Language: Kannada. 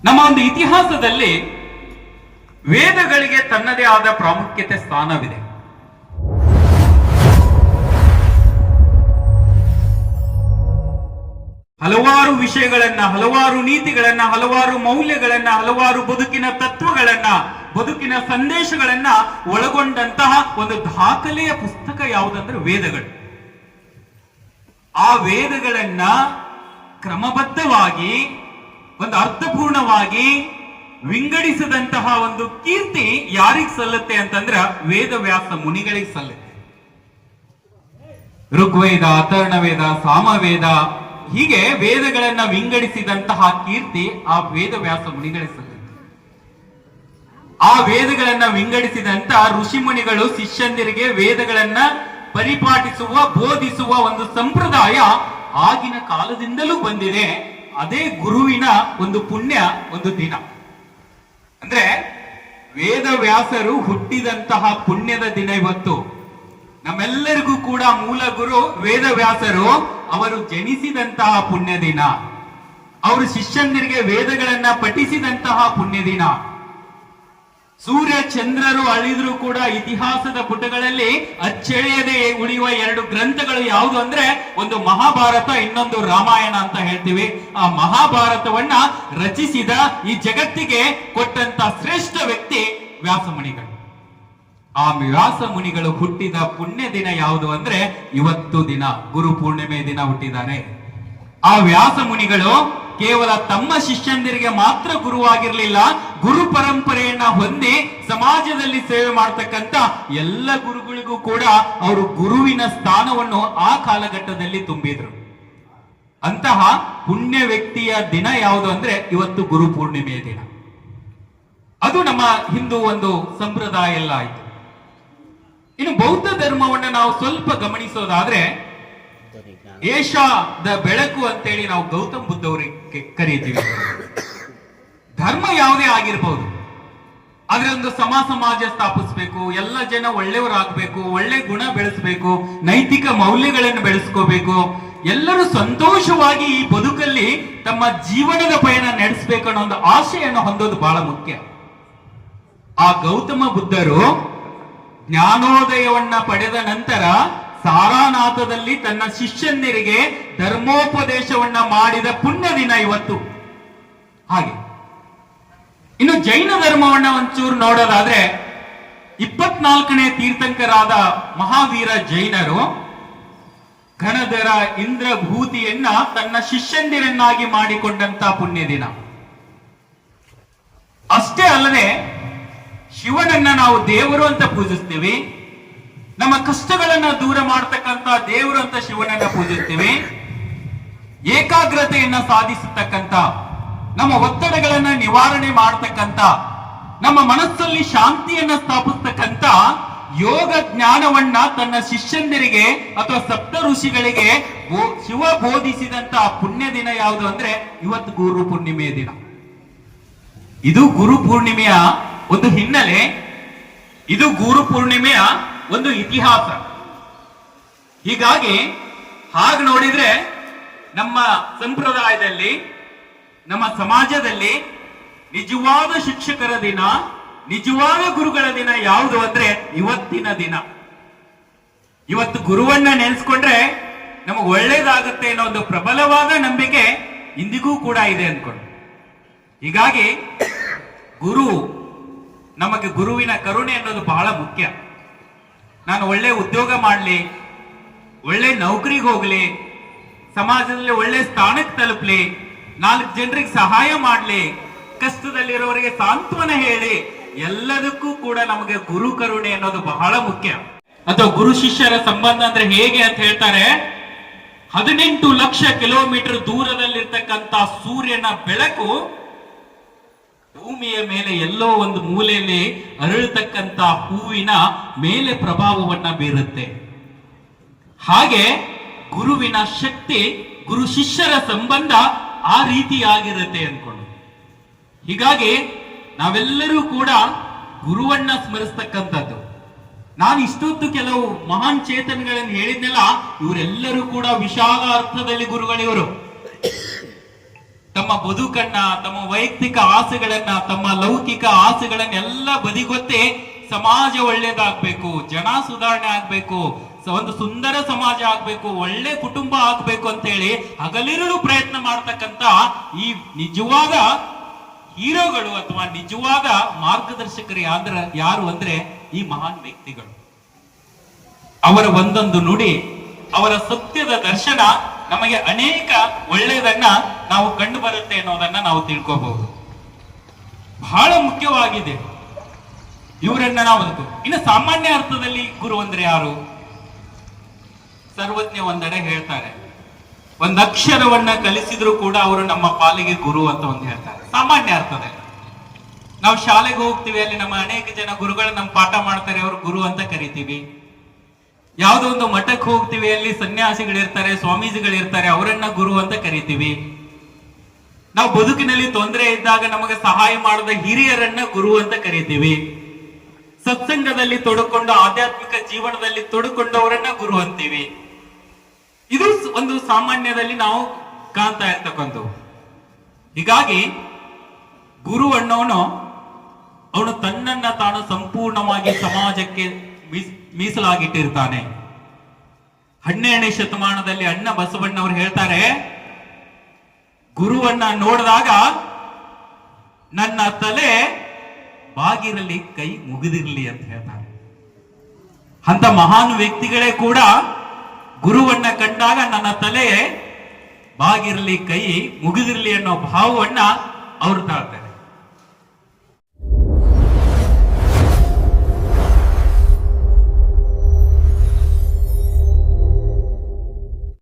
ನಮ್ಮ ಒಂದು ಇತಿಹಾಸದಲ್ಲಿ ವೇದಗಳಿಗೆ ತನ್ನದೇ ಆದ ಪ್ರಾಮುಖ್ಯತೆ ಸ್ಥಾನವಿದೆ. ಹಲವಾರು ವಿಷಯಗಳನ್ನ, ಹಲವಾರು ನೀತಿಗಳನ್ನ, ಹಲವಾರು ಮೌಲ್ಯಗಳನ್ನ, ಹಲವಾರು ಬದುಕಿನ ತತ್ವಗಳನ್ನ, ಬದುಕಿನ ಸಂದೇಶಗಳನ್ನ ಒಳಗೊಂಡಂತಹ ಒಂದು ದಾಖಲೆಯ ಪುಸ್ತಕ ಯಾವುದಂದ್ರೆ ವೇದಗಳು. ಆ ವೇದಗಳನ್ನ ಕ್ರಮಬದ್ಧವಾಗಿ ಒಂದು ಅರ್ಥಪೂರ್ಣವಾಗಿ ವಿಂಗಡಿಸಿದಂತಹ ಒಂದು ಕೀರ್ತಿ ಯಾರಿಗೆ ಸಲ್ಲುತ್ತೆ ಅಂತಂದ್ರ ವೇದವ್ಯಾಸ ಮುನಿಗಳಿಗೆ ಸಲ್ಲುತ್ತೆ. ಋಗ್ವೇದ, ಅಥರ್ಣವೇದ, ಸಾಮವೇದ ಹೀಗೆ ವೇದಗಳನ್ನ ವಿಂಗಡಿಸಿದಂತಹ ಕೀರ್ತಿ ಆ ವೇದವ್ಯಾಸ ಮುನಿಗಳಿಗೆ ಸಲ್ಲುತ್ತೆ. ಆ ವೇದಗಳನ್ನ ವಿಂಗಡಿಸಿದಂತ ಋಷಿ ಮುನಿಗಳು ಶಿಷ್ಯಂದಿರಿಗೆ ವೇದಗಳನ್ನ ಪರಿಪಾಟಿಸುವ, ಬೋಧಿಸುವ ಒಂದು ಸಂಪ್ರದಾಯ ಆಗಿನ ಕಾಲದಿಂದಲೂ ಬಂದಿದೆ. ಅದೇ ಗುರುವಿನ ಒಂದು ಪುಣ್ಯ ಒಂದು ದಿನ. ಅಂದ್ರೆ ವೇದವ್ಯಾಸರು ಹುಟ್ಟಿದಂತಹ ಪುಣ್ಯದ ದಿನ ಇವತ್ತು. ನಮ್ಮೆಲ್ಲರಿಗೂ ಕೂಡ ಮೂಲ ಗುರು ವೇದವ್ಯಾಸರು. ಅವರು ಜನಿಸಿದಂತಹ ಪುಣ್ಯ ದಿನ, ಅವರು ಶಿಷ್ಯಂದಿರಿಗೆ ವೇದಗಳನ್ನ ಪಠಿಸಿದಂತಹ ಪುಣ್ಯ ದಿನ. ಸೂರ್ಯ ಚಂದ್ರರು ಅಳಿದ್ರು ಕೂಡ ಇತಿಹಾಸದ ಪುಟಗಳಲ್ಲಿ ಅಚ್ಚಳಿಯದೆ ಉಳಿಯುವ ಎರಡು ಗ್ರಂಥಗಳು ಯಾವುದು ಅಂದ್ರೆ ಒಂದು ಮಹಾಭಾರತ, ಇನ್ನೊಂದು ರಾಮಾಯಣ ಅಂತ ಹೇಳ್ತೀವಿ. ಆ ಮಹಾಭಾರತವನ್ನ ರಚಿಸಿದ, ಈ ಜಗತ್ತಿಗೆ ಕೊಟ್ಟಂತ ಶ್ರೇಷ್ಠ ವ್ಯಕ್ತಿ ವ್ಯಾಸ ಮುನಿಗಳು. ಆ ವ್ಯಾಸ ಮುನಿಗಳು ಹುಟ್ಟಿದ ಪುಣ್ಯ ದಿನ ಯಾವುದು ಅಂದ್ರೆ ಇವತ್ತು ದಿನ, ಗುರು ಪೂರ್ಣಿಮೆ ದಿನ ಹುಟ್ಟಿದ್ದಾರೆ. ಆ ವ್ಯಾಸ ಮುನಿಗಳು ಕೇವಲ ತಮ್ಮ ಶಿಷ್ಯಂದಿರಿಗೆ ಮಾತ್ರ ಗುರುವಾಗಿರ್ಲಿಲ್ಲ, ಗುರು ಪರಂಪರೆಯನ್ನ ಹೊಂದಿ ಸಮಾಜದಲ್ಲಿ ಸೇವೆ ಮಾಡ್ತಕ್ಕಂತ ಎಲ್ಲ ಗುರುಗಳಿಗೂ ಕೂಡ ಅವರು ಗುರುವಿನ ಸ್ಥಾನವನ್ನು ಆ ಕಾಲಘಟ್ಟದಲ್ಲಿ ತುಂಬಿದ್ರು. ಅಂತಹ ಪುಣ್ಯ ವ್ಯಕ್ತಿಯ ದಿನ ಯಾವುದು ಅಂದ್ರೆ ಇವತ್ತು ಗುರು ಪೂರ್ಣಿಮೆಯ ದಿನ. ಅದು ನಮ್ಮ ಹಿಂದೂ ಒಂದು ಸಂಪ್ರದಾಯ ಎಲ್ಲ ಆಯ್ತು. ಇನ್ನು ಬೌದ್ಧ ಧರ್ಮವನ್ನ ನಾವು ಸ್ವಲ್ಪ ಗಮನಿಸೋದಾದ್ರೆ, ಏಷ್ಯಾದ ಬೆಳಕು ಅಂತೇಳಿ ನಾವು ಗೌತಮ್ ಬುದ್ಧ ಅವರಿಗೆ ಕರೀತೀವಿ. ಧರ್ಮ ಯಾವುದೇ ಆಗಿರ್ಬಹುದು, ಆದ್ರೆ ಒಂದು ಸಮಾಜ ಸ್ಥಾಪಿಸ್ಬೇಕು, ಎಲ್ಲ ಜನ ಒಳ್ಳೆಯವರಾಗಬೇಕು, ಒಳ್ಳೆ ಗುಣ ಬೆಳೆಸಬೇಕು, ನೈತಿಕ ಮೌಲ್ಯಗಳನ್ನು ಬೆಳೆಸ್ಕೋಬೇಕು, ಎಲ್ಲರೂ ಸಂತೋಷವಾಗಿ ಈ ಬದುಕಲ್ಲಿ ತಮ್ಮ ಜೀವನದ ಪಯಣ ನಡೆಸಬೇಕು ಅನ್ನೋ ಒಂದು ಆಶೆಯನ್ನು ಹೊಂದೋದು ಬಹಳ ಮುಖ್ಯ. ಆ ಗೌತಮ ಬುದ್ಧರು ಜ್ಞಾನೋದಯವನ್ನ ಪಡೆದ ನಂತರ ಸಾರಾನಾಥದಲ್ಲಿ ತನ್ನ ಶಿಷ್ಯಂದಿರಿಗೆ ಧರ್ಮೋಪದೇಶವನ್ನ ಮಾಡಿದ ಪುಣ್ಯ ದಿನ ಇವತ್ತು. ಹಾಗೆ ಇನ್ನು ಜೈನ ಧರ್ಮವನ್ನ ಒಂಚೂರು ನೋಡೋದಾದ್ರೆ, 24ನೇ ತೀರ್ಥಂಕರಾದ ಮಹಾವೀರ ಜೈನರು ಘನಧರ ಇಂದ್ರಭೂತಿಯನ್ನ ತನ್ನ ಶಿಷ್ಯಂದಿರನ್ನಾಗಿ ಮಾಡಿಕೊಂಡಂತ ಪುಣ್ಯ ದಿನ. ಅಷ್ಟೇ ಅಲ್ಲದೆ ಶಿವನನ್ನ ನಾವು ದೇವರು ಅಂತ ಪೂಜಿಸ್ತೀವಿ, ನಮ್ಮ ಕಷ್ಟಗಳನ್ನ ದೂರ ಮಾಡತಕ್ಕಂತ ದೇವರು ಅಂತ ಶಿವನನ್ನ ಪೂಜಿಸ್ತೀವಿ. ಏಕಾಗ್ರತೆಯನ್ನ ಸಾಧಿಸತಕ್ಕಂತ, ನಮ್ಮ ಒತ್ತಡಗಳನ್ನ ನಿವಾರಣೆ ಮಾಡತಕ್ಕಂತ, ನಮ್ಮ ಮನಸ್ಸಲ್ಲಿ ಶಾಂತಿಯನ್ನ ಸ್ಥಾಪಿಸ್ತಕ್ಕಂತ ಯೋಗ ಜ್ಞಾನವನ್ನ ತನ್ನ ಶಿಷ್ಯಂದಿರಿಗೆ ಅಥವಾ ಸಪ್ತ ಋಷಿಗಳಿಗೆ ಶಿವ ಬೋಧಿಸಿದಂತ ಪುಣ್ಯ ದಿನ ಯಾವುದು ಅಂದ್ರೆ ಇವತ್ತು ಗುರು ಪೂರ್ಣಿಮೆಯ ದಿನ. ಇದು ಗುರು ಪೂರ್ಣಿಮೆಯ ಒಂದು ಹಿನ್ನೆಲೆ, ಇದು ಗುರು ಪೂರ್ಣಿಮೆಯ ಒಂದು ಇತಿಹಾಸ. ಹೀಗಾಗಿ ಹಾಗೆ ನೋಡಿದ್ರೆ ನಮ್ಮ ಸಂಪ್ರದಾಯದಲ್ಲಿ, ನಮ್ಮ ಸಮಾಜದಲ್ಲಿ ನಿಜವಾದ ಶಿಕ್ಷಕರ ದಿನ, ನಿಜವಾದ ಗುರುಗಳ ದಿನ ಯಾವುದು ಅಂದ್ರೆ ಇವತ್ತಿನ ದಿನ. ಇವತ್ತು ಗುರುವನ್ನ ನೆನೆಸ್ಕೊಂಡ್ರೆ ನಮಗೆ ಒಳ್ಳೇದಾಗುತ್ತೆ ಅನ್ನೋ ಒಂದು ಪ್ರಬಲವಾದ ನಂಬಿಕೆ ಇಂದಿಗೂ ಕೂಡ ಇದೆ ಅನ್ಕೊಂಡು. ಹೀಗಾಗಿ ಗುರು, ನಮಗೆ ಗುರುವಿನ ಕರುಣೆ ಅನ್ನೋದು ಬಹಳ ಮುಖ್ಯ. ನಾನು ಒಳ್ಳೆ ಉದ್ಯೋಗ ಮಾಡಲಿ, ಒಳ್ಳೆ ನೌಕರಿಗೆ ಹೋಗ್ಲಿ, ಸಮಾಜದಲ್ಲಿ ಒಳ್ಳೆ ಸ್ಥಾನಕ್ಕೆ ತಲುಪಲಿ, 4 ಜನರಿಗೆ ಸಹಾಯ ಮಾಡಲಿ, ಕಷ್ಟದಲ್ಲಿರೋರಿಗೆ ಸಾಂತ್ವನ ಹೇಳಿ, ಎಲ್ಲದಕ್ಕೂ ಕೂಡ ನಮಗೆ ಗುರು ಕರುಣೆ ಅನ್ನೋದು ಬಹಳ ಮುಖ್ಯ. ಅಥವಾ ಗುರು ಶಿಷ್ಯರ ಸಂಬಂಧ ಅಂದ್ರೆ ಹೇಗೆ ಅಂತ ಹೇಳ್ತಾರೆ, 18 ಲಕ್ಷ ಕಿಲೋಮೀಟರ್ ದೂರದಲ್ಲಿರ್ತಕ್ಕಂಥ ಸೂರ್ಯನ ಬೆಳಕು ಭೂಮಿಯ ಮೇಲೆ ಎಲ್ಲೋ ಒಂದು ಮೂಲೆಯಲ್ಲಿ ಅರಳತಕ್ಕಂತ ಹೂವಿನ ಮೇಲೆ ಪ್ರಭಾವವನ್ನ ಬೀರುತ್ತೆ. ಹಾಗೆ ಗುರುವಿನ ಶಕ್ತಿ, ಗುರು ಶಿಷ್ಯರ ಸಂಬಂಧ ಆ ರೀತಿಯಾಗಿರುತ್ತೆ ಅನ್ಕೊಂಡು. ಹೀಗಾಗಿ ನಾವೆಲ್ಲರೂ ಕೂಡ ಗುರುವನ್ನ ಸ್ಮರಿಸ್ತಕ್ಕಂಥದ್ದು. ನಾನು ಇಷ್ಟೊತ್ತು ಕೆಲವು ಮಹಾನ್ ಚೇತನಗಳನ್ನು ಹೇಳಿದ್ನೆಲ್ಲ, ಇವರೆಲ್ಲರೂ ಕೂಡ ವಿಶಾಲ ಅರ್ಥದಲ್ಲಿ ಗುರುಗಳಿವರು. ತಮ್ಮ ಬದುಕನ್ನ, ತಮ್ಮ ವೈಯಕ್ತಿಕ ಆಸೆಗಳನ್ನ, ತಮ್ಮ ಲೌಕಿಕ ಆಸೆಗಳನ್ನೆಲ್ಲ ಬದಿಗೊತ್ತಿ ಸಮಾಜ ಒಳ್ಳೇದಾಗ್ಬೇಕು, ಜನ ಸುಧಾರಣೆ ಆಗ್ಬೇಕು, ಒಂದು ಸುಂದರ ಸಮಾಜ ಆಗ್ಬೇಕು, ಒಳ್ಳೆ ಕುಟುಂಬ ಆಗ್ಬೇಕು ಅಂತ ಹೇಳಿ ಹಗಲಿರುಳು ಪ್ರಯತ್ನ ಮಾಡ್ತಕ್ಕಂತ ಈ ನಿಜವಾದ ಹೀರೋಗಳು ಅಥವಾ ನಿಜವಾದ ಮಾರ್ಗದರ್ಶಕರು ಯಾರು ಅಂದ್ರೆ ಈ ಮಹಾನ್ ವ್ಯಕ್ತಿಗಳು. ಅವರ ಒಂದೊಂದು ನುಡಿ, ಅವರ ಸತ್ಯದ ದರ್ಶನ ನಮಗೆ ಅನೇಕ ಒಳ್ಳೆಯದನ್ನ ನಾವು ಕಂಡು ಬರುತ್ತೆ ಅನ್ನೋದನ್ನ ನಾವು ತಿಳ್ಕೋಬಹುದು. ಬಹಳ ಮುಖ್ಯವಾಗಿದೆ ಇವರನ್ನ ನಾವು. ಇನ್ನು ಸಾಮಾನ್ಯ ಅರ್ಥದಲ್ಲಿ ಗುರು ಅಂದ್ರೆ ಯಾರು? ಸರ್ವಜ್ಞ ಒಂದೆಡೆ ಹೇಳ್ತಾರೆ, ಒಂದ್ ಅಕ್ಷರವನ್ನ ಕಲಿಸಿದ್ರು ಕೂಡ ಅವರು ನಮ್ಮ ಪಾಲಿಗೆ ಗುರು ಅಂತ ಒಂದು ಹೇಳ್ತಾರೆ. ಸಾಮಾನ್ಯ ಅರ್ಥದಲ್ಲಿ ನಾವು ಶಾಲೆಗೆ ಹೋಗ್ತೀವಿ, ಅಲ್ಲಿ ನಮ್ಮ ಅನೇಕ ಜನ ಗುರುಗಳು ನಮ್ಮ ಪಾಠ ಮಾಡ್ತಾರೆ, ಅವರು ಗುರು ಅಂತ ಕರಿತೀವಿ. ಯಾವುದೋ ಒಂದು ಮಠಕ್ಕೆ ಹೋಗ್ತೀವಿ, ಅಲ್ಲಿ ಸನ್ಯಾಸಿಗಳಿರ್ತಾರೆ, ಸ್ವಾಮೀಜಿಗಳಿರ್ತಾರೆ, ಅವರನ್ನ ಗುರು ಅಂತ ಕರಿತೀವಿ. ನಾವು ಬದುಕಿನಲ್ಲಿ ತೊಂದರೆ ಇದ್ದಾಗ ನಮಗೆ ಸಹಾಯ ಮಾಡಿದ ಹಿರಿಯರನ್ನ ಗುರು ಅಂತ ಕರಿತೀವಿ. ಸತ್ಸಂಗದಲ್ಲಿ ತೊಡಕೊಂಡು ಆಧ್ಯಾತ್ಮಿಕ ಜೀವನದಲ್ಲಿ ತೊಡಕೊಂಡವರನ್ನ ಗುರು ಅಂತೀವಿ. ಇದು ಒಂದು ಸಾಮಾನ್ಯದಲ್ಲಿ ನಾವು ಕಾಣ್ತಾ ಇರ್ತಕ್ಕಂಥವು. ಹೀಗಾಗಿ ಗುರು ಅನ್ನೋನು ಅವನು ತನ್ನನ್ನ ತಾನು ಸಂಪೂರ್ಣವಾಗಿ ಸಮಾಜಕ್ಕೆ ಮೀಸಲಾಗಿಟ್ಟಿರ್ತಾನೆ. 12ನೇ ಶತಮಾನದಲ್ಲಿ ಅಣ್ಣ ಬಸವಣ್ಣವರು ಹೇಳ್ತಾರೆ, ಗುರುವನ್ನ ನೋಡಿದಾಗ ನನ್ನ ತಲೆ ಬಾಗಿರಲಿ, ಕೈ ಮುಗಿದಿರಲಿ ಅಂತ ಹೇಳ್ತಾರೆ. ಅಂತ ಮಹಾನ್ ವ್ಯಕ್ತಿಗಳೇ ಕೂಡ ಗುರುವನ್ನ ಕಂಡಾಗ ನನ್ನ ತಲೆ ಬಾಗಿರಲಿ, ಕೈ ಮುಗಿದಿರಲಿ ಅನ್ನೋ ಭಾವವನ್ನ ಅವರು ತಾಳ್ತಾರೆ.